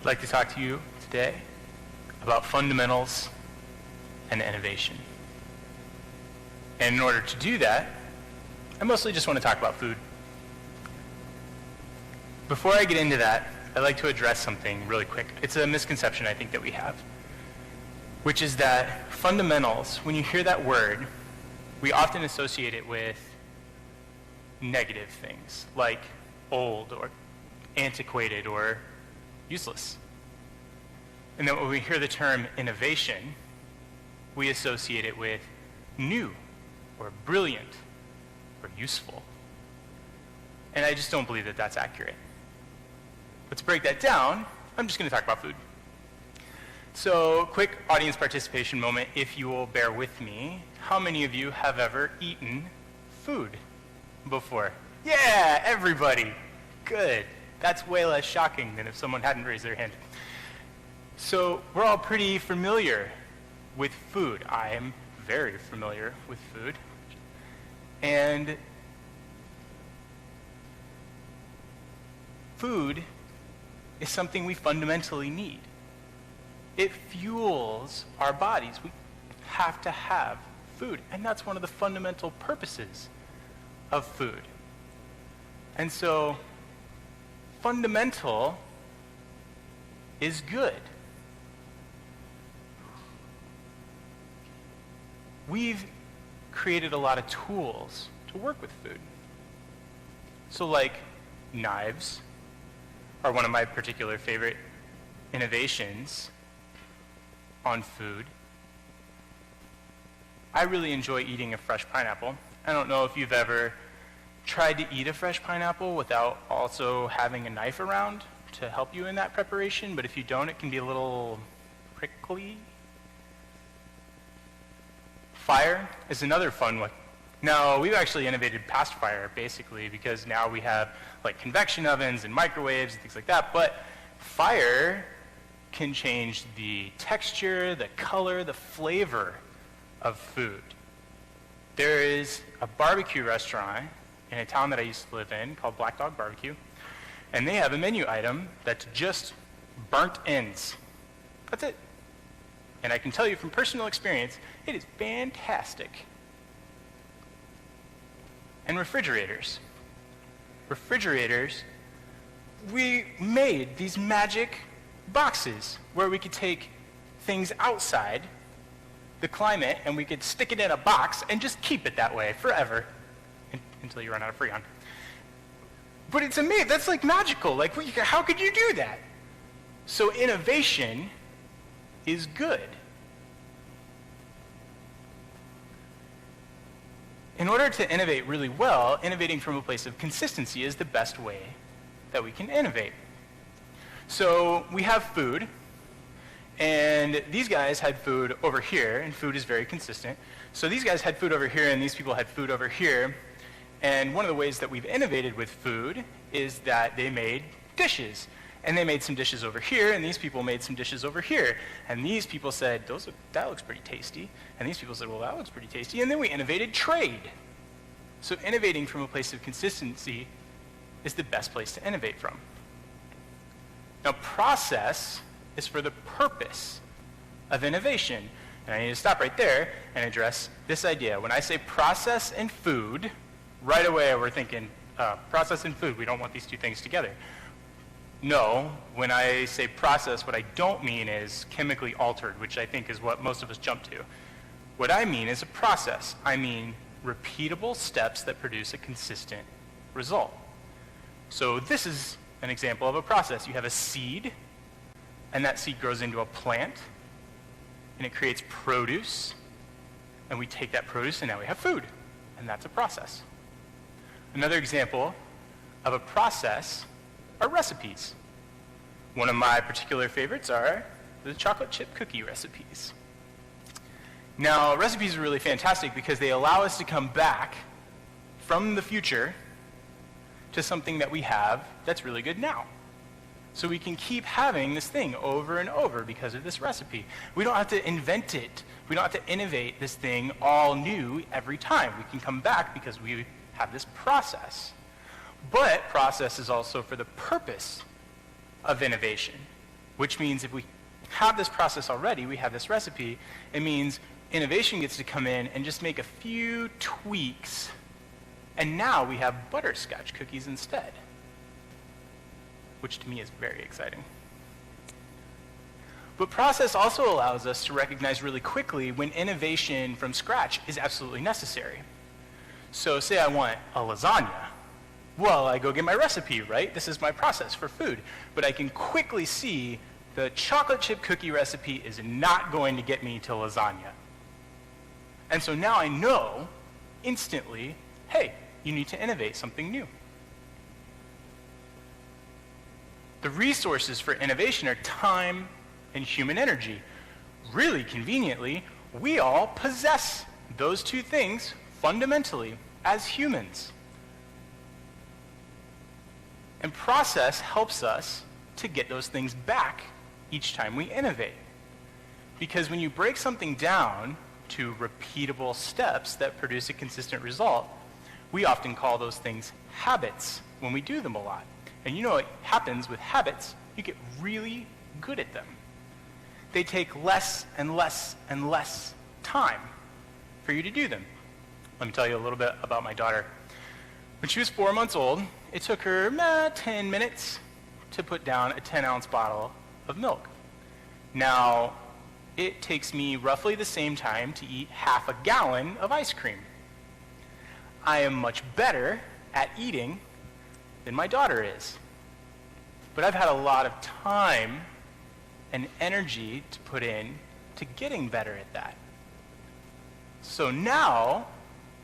I'd like to talk to you today about fundamentals and innovation. And in order to do that, I mostly just want to talk about food. Before I get into that, I'd like to address something really quick. It's a misconception I think that we have, which is that fundamentals, when you hear that word, we often associate it with negative things, like old or antiquated or useless. And then when we hear the term innovation, we associate it with new or brilliant or useful. And I just don't believe that that's accurate. But to break that down, I'm just going to talk about food. So, quick audience participation moment, if you will bear with me. How many of you have ever eaten food before? Yeah, everybody. Good. That's way less shocking than if someone hadn't raised their hand. So, we're all pretty familiar with food. I am very familiar with food. And food is something we fundamentally need. It fuels our bodies. We have to have food. And that's one of the fundamental purposes of food. And so, fundamental is good. We've created a lot of tools to work with food. So like knives are one of my particular favorite innovations on food. I really enjoy eating a fresh pineapple. I don't know if you've ever tried to eat a fresh pineapple without also having a knife around to help you in that preparation, but if you don't, it can be a little prickly. Fire is another fun one. Now, we've actually innovated past fire, basically, because now we have like convection ovens and microwaves and things like that, but fire can change the texture, the color, the flavor of food. There is a barbecue restaurant in a town that I used to live in called Black Dog Barbecue, and they have a menu item that's just burnt ends. That's it. And I can tell you from personal experience, it is fantastic. And refrigerators. Refrigerators, we made these magic boxes where we could take things outside the climate and we could stick it in a box and just keep it that way forever until you run out of Freon. But it's amazing. That's like magical. Like, how could you do that? So innovation is good. In order to innovate really well, innovating from a place of consistency is the best way that we can innovate. So we have food, and these guys had food over here, and food is very consistent. So these guys had food over here, and these people had food over here. And one of the ways that we've innovated with food is that they made dishes. And they made some dishes over here, and these people made some dishes over here. And these people said, that looks pretty tasty. And these people said, well, that looks pretty tasty. And then we innovated trade. So innovating from a place of consistency is the best place to innovate from. Now, process is for the purpose of innovation. And I need to stop right there and address this idea. When I say process and food, right away we're thinking, process and food, we don't want these two things together. No, when I say process, what I don't mean is chemically altered, which I think is what most of us jump to. What I mean is a process. I mean repeatable steps that produce a consistent result. So this is an example of a process. You have a seed, and that seed grows into a plant, and it creates produce, and we take that produce, and now we have food, and that's a process. Another example of a process are recipes. One of my particular favorites are the chocolate chip cookie recipes. Now, recipes are really fantastic because they allow us to come back from the future to something that we have that's really good now. So we can keep having this thing over and over because of this recipe. We don't have to invent it. We don't have to innovate this thing all new every time. We can come back because we have this process. But process is also for the purpose of innovation. which means if we have this process already, we have this recipe, it means innovation gets to come in and just make a few tweaks, and now we have butterscotch cookies instead, which to me is very exciting. But process also allows us to recognize really quickly when innovation from scratch is absolutely necessary. So say I want a lasagna. Well, I go get my recipe, right? This is my process for food. But I can quickly see the chocolate chip cookie recipe is not going to get me to lasagna. And so now I know instantly, hey, you need to innovate something new. The resources for innovation are time and human energy. Really conveniently, we all possess those two things fundamentally as humans. And process helps us to get those things back each time we innovate. Because when you break something down to repeatable steps that produce a consistent result, we often call those things habits when we do them a lot. And you know what happens with habits? You get really good at them. They take less and less and less time for you to do them. Let me tell you a little bit about my daughter. When she was 4 months old, it took her 10 minutes to put down a 10-ounce bottle of milk. Now, it takes me roughly the same time to eat half a gallon of ice cream. I am much better at eating than my daughter is. But I've had a lot of time and energy to put in to getting better at that. So now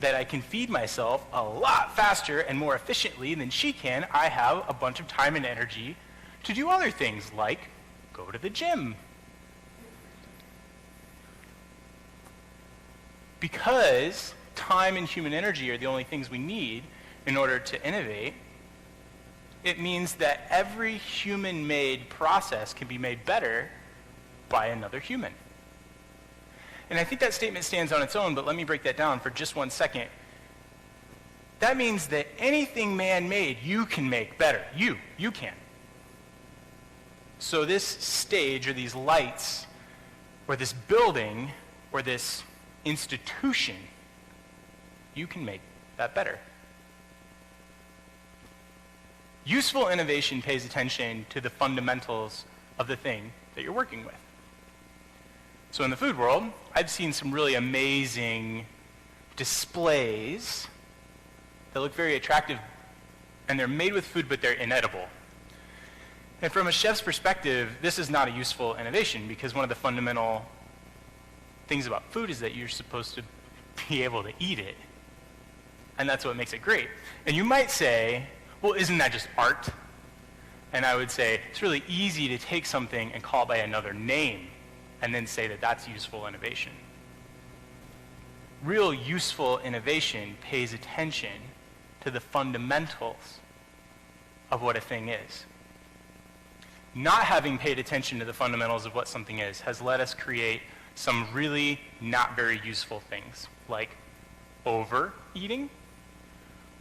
that I can feed myself a lot faster and more efficiently than she can, I have a bunch of time and energy to do other things like go to the gym. Because time and human energy are the only things we need in order to innovate, it means that every human-made process can be made better by another human. And I think that statement stands on its own, but let me break that down for just 1 second. That means that anything man-made, you can make better. You can. So this stage, or these lights, or this building, or this institution, you can make that better. Useful innovation pays attention to the fundamentals of the thing that you're working with. So in the food world, I've seen some really amazing displays that look very attractive, and they're made with food, but they're inedible. And from a chef's perspective, this is not a useful innovation, because one of the fundamental things about food is that you're supposed to be able to eat it. And that's what makes it great. And you might say, well, isn't that just art? And I would say, it's really easy to take something and call it by another name, and then say that that's useful innovation. Real useful innovation pays attention to the fundamentals of what a thing is. Not having paid attention to the fundamentals of what something is has let us create some really not very useful things, like overeating,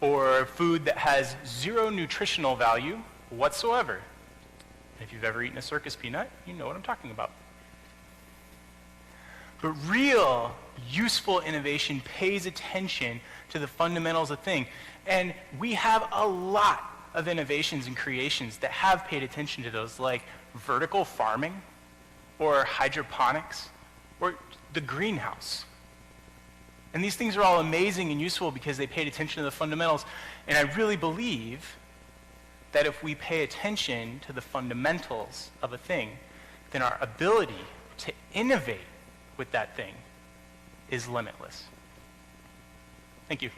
or food that has zero nutritional value whatsoever. And if you've ever eaten a circus peanut, you know what I'm talking about. But real useful innovation pays attention to the fundamentals of thing. And we have a lot of innovations and creations that have paid attention to those, like vertical farming, or hydroponics, or the greenhouse. And these things are all amazing and useful because they paid attention to the fundamentals. And I really believe that if we pay attention to the fundamentals of a thing, then our ability to innovate with that thing is limitless. Thank you.